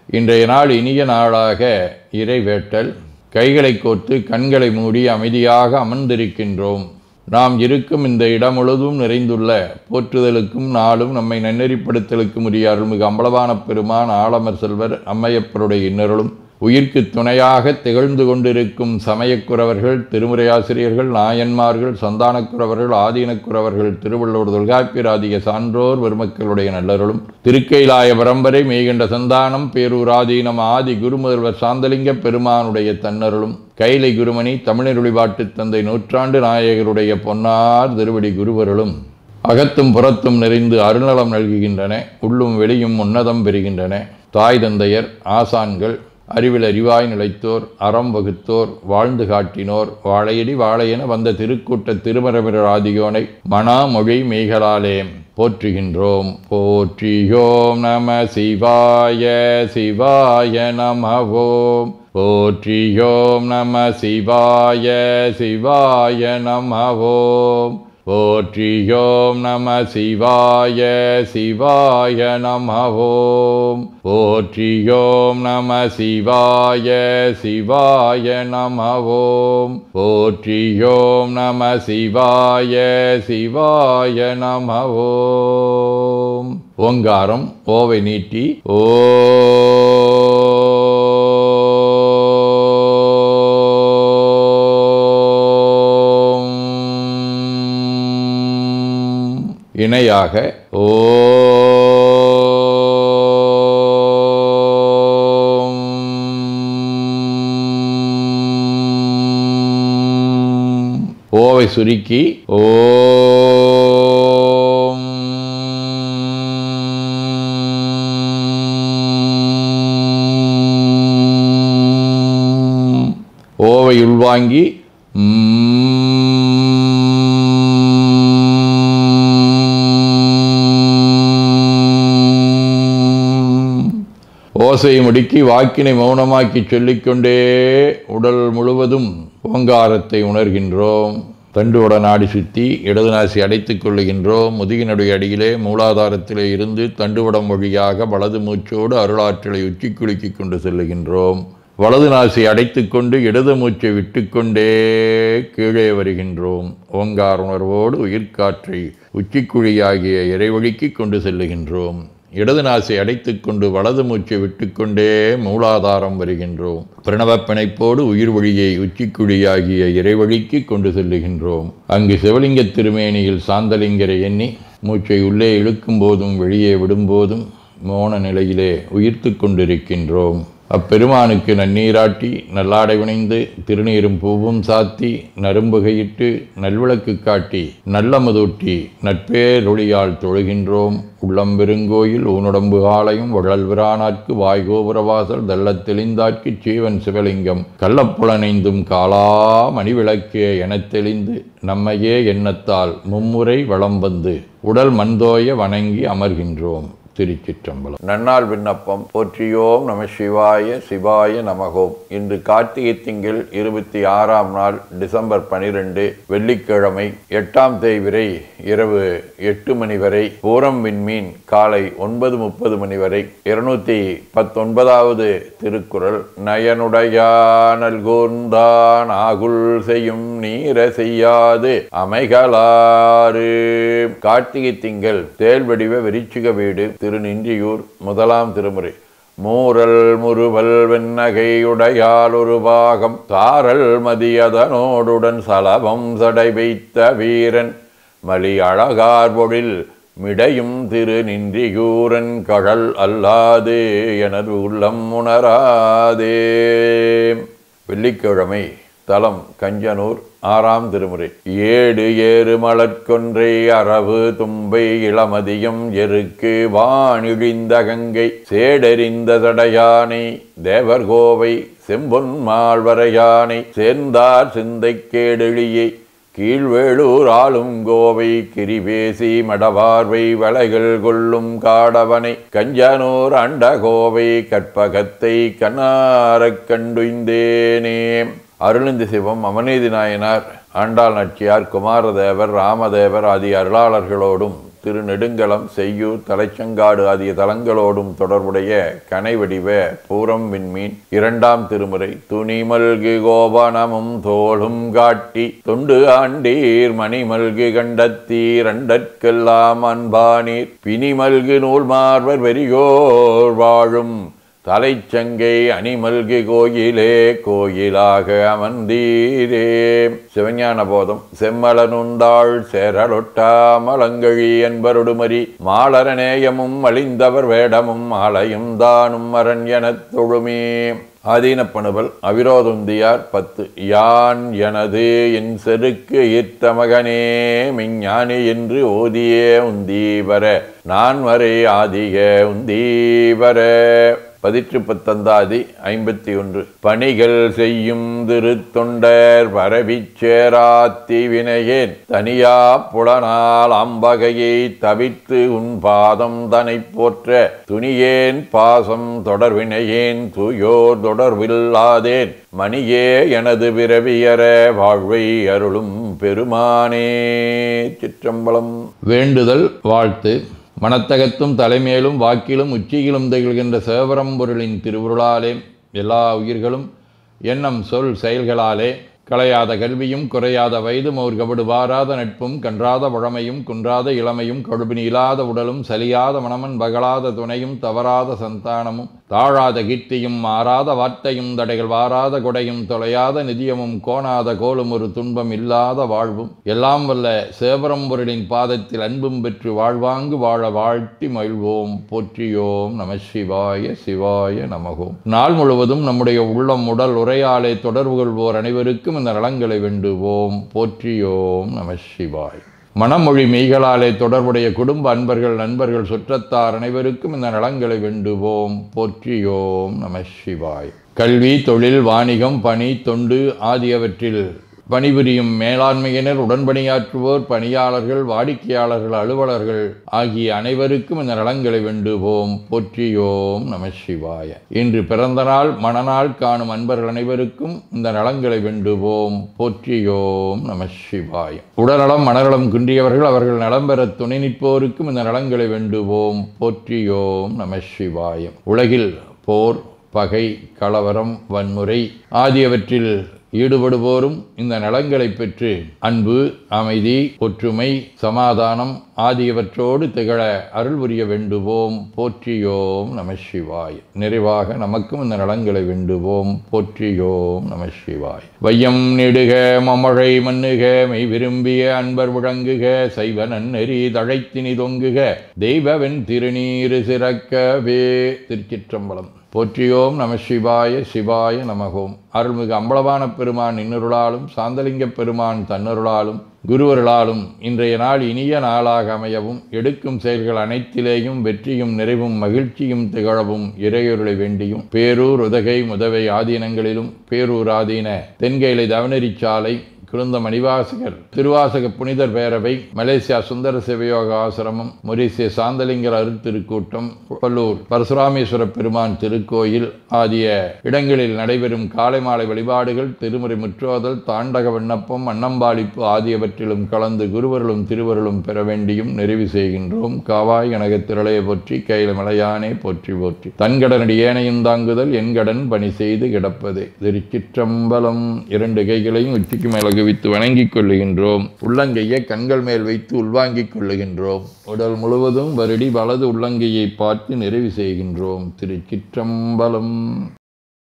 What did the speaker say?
இன்றைய நாள் இனிய நாளாக இறைவேட்டல். கைகளை கோர்த்து கண்களை மூடி அமைதியாக அமர்ந்திருக்கின்றோம். நாம் இருக்கும் இந்த இடம் முழுதும் நிறைந்துள்ள போற்றுதலுக்கும் நாளும் நம்மை நன்னெறிப்படுத்தலுக்கும் உரிய அருள்மிகு அம்பலவான பெருமான் ஆலமர் செல்வர் அம்மையப்பருடைய இன்னருளும் உயிர்க்கு துணையாக திகழ்ந்து கொண்டிருக்கும் சமயக்குறவர்கள், திருமுறையாசிரியர்கள், நாயன்மார்கள், சந்தானக்குறவர்கள், ஆதீனக்குறவர்கள், திருவள்ளுவர் தொல்காப்பியராதிய சான்றோர் பெருமக்களுடைய நல்லருளும் திருக்கைலாய பரம்பரை மெய்கண்ட சந்தானம் பேரூராதீனம் ஆதி குருமுதல்வர் சாந்தலிங்க பெருமானுடைய தன்னருளும் கைலை குருமணி தமிழருளிபாட்டு தந்தை நூற்றாண்டு நாயகருடைய பொன்னார் திருவடி குருவருளும் அகத்தும் புறத்தும் நிறைந்து அருள்நலம் நல்குகின்றன. உள்ளும் வெளியும் உன்னதம் பெறுகின்றன. தாய் தந்தையர், ஆசான்கள், அறிவில் அறிவாய் நிலைத்தோர், அறம் வகுத்தோர், வாழ்ந்து காட்டினோர், வாழையடி வாழையென வந்த திருக்கூட்ட திருமரபிரர் ஆதியோனை மணாமொழி மெய்களாலே போற்றுகின்றோம். போற்றியோம் நம சிவாய சிவாய நமவோம். போற்றியோம் நம சிவாய சிவாய நமவோம். போற்றியோம் நம சிவாய சிவாய நமவோம். போற்றியோம் நம சிவாய சிவாய நமவோம். போற்றியோம் நம சிவாய சிவாய நமவோம். ஓங்காரம் ஓவை நீட்டி ஓ இணையாக ஓம். ஓவை சுருக்கி ஓம். ஓவை உள்வாங்கி ஓசையை முடுக்கி வாக்கினை மௌனமாக்கி சொல்லிக்கொண்டே உடல் முழுவதும் ஓங்காரத்தை உணர்கின்றோம். தண்டுவட நாடி சுற்றி இடது நாசி அடைத்துக் கொள்ளுகின்றோம். முதுகினுடைய அடியிலே மூலாதாரத்திலே இருந்து தண்டுவடம் வழியாக வலது மூச்சோடு அருளாற்றலை உச்சி குலுக்கி கொண்டு செல்லுகின்றோம். வலது நாசி அடைத்து கொண்டு இடது மூச்சை விட்டுக்கொண்டே கீழே வருகின்றோம். ஓங்கார உணர்வோடு உயிர்காற்றை உச்சிக்குழியாகிய இறைவழிக்கு கொண்டு செல்லுகின்றோம். இடது நாசை அடைத்துக் கொண்டு வலது மூச்சை விட்டுக்கொண்டே மூலாதாரம் வருகின்றோம். பிரணவ பிணைப்போடு உயிர் வழியை உச்சிக்குழியாகிய இறைவழிக்கு கொண்டு செல்லுகின்றோம். அங்கு சிவலிங்க திருமேனியில் சாந்தலிங்கரை எண்ணி மூச்சை உள்ளே இழுக்கும் போதும் வெளியே விடும்போதும் மோன நிலையிலே உயிர்த்து கொண்டிருக்கின்றோம். அப்பெருமானுக்கு நன்னீராட்டி நல்லாடை வினைந்து திருநீரும் பூவும் சாத்தி நரும்புகையிட்டு நல்விளக்கு காட்டி நல்லமதூட்டி நட்பேரொளியால் தொழுகின்றோம். உள்ளம்பெருங்கோயில் ஊனுடம்பு ஆலயம் வள்ளல் விரானாற்கு வாய்கோபுரவாசல் தள்ளத் தெளிந்தாற்கு சீவன் சிவலிங்கம் கள்ளப்புலனைந்தும் காலா மணிவிளக்கே எனத் தெளிந்து நம்மையே எண்ணத்தால் மும்முறை வளம் வந்து உடல் மண்தோய வணங்கி அமர்கின்றோம். திருச்சிற்றம்பலம். நன்னாள் விண்ணப்பம். போற்றியோம் நம சிவாய சிவாய நமகோம். இன்று கார்த்திகை திங்கள் 26ஆம் நாள் டிசம்பர் 12 வெள்ளிக்கிழமை 8ஆம் தேய்பிறை இரவு 8 மணி வரை, பூரம் விண்மீன் காலை 9:30 மணி வரை. 219வது திருக்குறள். நயனுடையானல் கூர்ந்தான் ஆகுல் செய்யும் நீர செய்யாது அமைகளாறு. கார்த்திகை திங்கள் தேல்வடிவ விருச்சிக வீடு திருநின்றியூர். முதலாம் திருமுறை. மூரல் முறுவல் வெண்ணகையுடையால் ஒரு பாகம் சாரல் மதியதனோடுடன் சலபம் சடை வைத்த வீரன் மலி அழகார் பொழில் மிடையும் திருநின்றியூரன் கழல் அல்லாதே எனது உள்ளம் உணராதே. வெள்ளிக்கிழமை. தலம் கஞ்சனூர். 6ஆம் திருமுறை. ஏடு ஏறு மலர்கொன்றை அரவு தும்பை இளமதியம் எருக்கு வானிழிந்த கங்கை சேடறிந்த சடையானை தேவர்கோவை செம்பொன் மால்வரையானை சேர்ந்தார் சிந்தை கேடெளியை கீழ்வேளூர் ஆளும் கோவை கிரிபேசி மடவார்வை வளைகள் கொள்ளும் காடவனை கஞ்சனூர் அண்ட கோவை கற்பகத்தை கண்ணாரக் கண்டுய்ந்தேனே. அருளந்தி சிவம் அமநீதி நாயனார், ஆண்டாள் நாச்சியார், குமாரதேவர், ராமதேவர் ஆகிய அருளாளர்களோடும் திருநெடுங்கலம், செய்யூர், தலைச்சங்காடு ஆகிய தலங்களோடும் தொடர்புடைய கனைவடிவ பூரம் விண்மீன் 2ஆம் திருமுறை. துணிமல்கு கோபனமும் தோளும் காட்டி தொண்டு ஆண்டீர் மணிமல்கு கண்டத்தீர் அண்டற்கெல்லாம் அன்பானீர் பிணிமல்கு நூல் மார்வர் வெறியோர் வாழும் தலைச்சங்கை அணிமல்கு கோயிலே கோயிலாக அமர்ந்தீரே. சிவஞான போதம். செம்மலனுந்தாள் சேரலொட்டா மலங்கழி என்பருடுமரி மாலரநேயமும் அழிந்தவர் வேடமும் ஆலயம் தானும் அரண் எனத் தொழுமே. ஆதீனப்பணுவல். அவிரோதுந்தியார் 10. யான் எனது என் செருக்கு ஈர்த்த மகனே மெஞ்ஞானி என்று ஓதியே உந்தீவர நான் வரை ஆதிக உந்தீவர. 19 பணிகள் செய்யும் திருத்தொண்டர் பரவிச்சேராத்தி வினையேன் தனியா புலனால் அம்பகையை தவித்து உன் பாதம் தனை போற்ற துணியேன் பாசம் தொடர்வினையேன் தூயோர் தொடர்பில்லாதேன் மணியே எனது பிறவியற வாழ்வை அருளும் பெருமானே. சிற்றம்பலம். வேண்டுதல் வாழ்த்து. மனத்தகத்தும் தலைமேலும் வாக்கிலும் உச்சியிலும் திகழ்கின்ற சிவபரம்பொருளின் திருவுருளாலே எல்லா உயிர்களும் எண்ணம் சொல் செயல்களாலே களையாத கல்வியும் குறையாத வயதும் ஒரு கபடு வாராத நட்பும் கன்றாத பழமையும் குன்றாத இளமையும் கடுபினி இல்லாத உடலும் சலியாத மனமன் பகலாத துணையும் தவறாத சந்தானமும் தாழாத கீர்த்தியும் மாறாத வார்த்தையும் தடைகள் வாராத கொடையும் தொலையாத நிதியமும் கோணாத கோலும் ஒரு துன்பம் இல்லாத வாழ்வும் எல்லாம் வல்ல சிவபரம்பொருளின் பாதத்தில் அன்பும் பெற்று வாழ்வாங்கு வாழ வாழ்த்தி மகிழ்வோம். போற்றியோம் நம சிவாய சிவாய நமகோம். நாள் முழுவதும் நம்முடைய உள்ளம் உடல் உரையாலே தொடர்பு கொள்வோர் அனைவருக்கும் இந்த நலங்களை வேண்டுவோம். போற்றியோம் நம சிவாய். மனமொழி மெய்களாலே தொடர்புடைய குடும்ப அன்பர்கள் நண்பர்கள் சுற்றத்தார் அனைவருக்கும் இந்த நலங்களை வேண்டுவோம். போற்றியோம் நம சிவாய். கல்வி, தொழில், வாணிகம், பணி, தொண்டு ஆகியவற்றில் பணிபுரியும் மேலாண்மையினர், உடன்பணியாற்றுவோர், பணியாளர்கள், வாடிக்கையாளர்கள், அலுவலர்கள் ஆகிய அனைவருக்கும் இந்த நலங்களை வேண்டுவோம். போற்றியோம் நம சிவாய. இன்று பிறந்த நாள் மணநாள் காணும் அன்பர்கள் அனைவருக்கும் இந்த நலங்களை வேண்டுவோம். போற்றியோம் நம சிவாய. உடல்நலம் மனநலம் குன்றியவர்கள் அவர்கள் நலம் பெற துணை நிற்போருக்கும் இந்த நலங்களை வேண்டுவோம். போற்றியோம் நம சிவாய. உலகில் போர், பகை, கலவரம், வன்முறை ஆகியவற்றில் ஈடுபடுவோரும் இந்த நலங்களை பெற்று அன்பு, அமைதி, ஒற்றுமை, சமாதானம் ஆகியவற்றோடு திகழ அருள் புரிய வேண்டுவோம். போற்றியோம் நம சிவாய். நிறைவாக நமக்கும் இந்த நலங்களை வேண்டுவோம். போற்றியோம் நம சிவாய். வையம் நெடுக மமழை மண்ணுக மெய் விரும்பிய அன்பர் முழங்குக சைவ நன்னெறி தழைத்தினி தொங்குக தெய்வவென் திருநீரு சிறக்கவே. திருச்சிற்றம்பலம். போற்றியோம் நம சிவாய சிவாய நமகோம். அருள்மிகு அம்பலவான பெருமான் இன்னருளாலும் சாந்தலிங்க பெருமான் தன்னருளாலும் குருவருளாலும் இன்றைய நாள் இனிய நாளாக அமையவும் எடுக்கும் செயல்கள் அனைத்திலேயும் வெற்றியும் நிறைவும் மகிழ்ச்சியும் திகழவும் இறையொருளை வேண்டியும் பேரூர் உதகை முதவை ஆதீனங்களிலும் பேரூர் ஆதீன தென்கைலை தவனரிச்சாலை குருந்த மணிவாசகர் திருவாசக புனிதர் பேரவை, மலேசியா சுந்தர சிவயோக ஆசிரமம், மொரீசிய சாந்தலிங்கர் அருட்திருக்கூட்டம், பல்லூர் பரசுராமேஸ்வர பெருமான் திருக்கோயில் ஆகிய இடங்களில் நடைபெறும் காலை மாலை வழிபாடுகள், திருமுறை முற்றோதல், தாண்டக விண்ணப்பம், அன்னம்பாளிப்பு ஆகியவற்றிலும் கலந்து குருவர்களும் திருவருளும் பெற வேண்டியும் நிறைவு செய்கின்றோம். காவாய் கனகத் திரளைய போற்றி கையில மலையானே போற்றி போற்றி தன்கடனடி ஏனையும் தாங்குதல் என்கடன் பணி செய்து கிடப்பதே. திருச்சிற்றம்பலம். 2 கைகளையும் உச்சிக்கு மேல குவித்து வணங்கிக் கொள்ளுகின்றோம். உள்ளங்கையை கண்கள் மேல் வைத்து உள்வாங்கிக் கொள்ளுகின்றோம். உடல் முழுவதும் வருடி வலது உள்ளங்கையை பார்த்து நிறைவு செய்கின்றோம். திருச்சிற்றம்பலம்.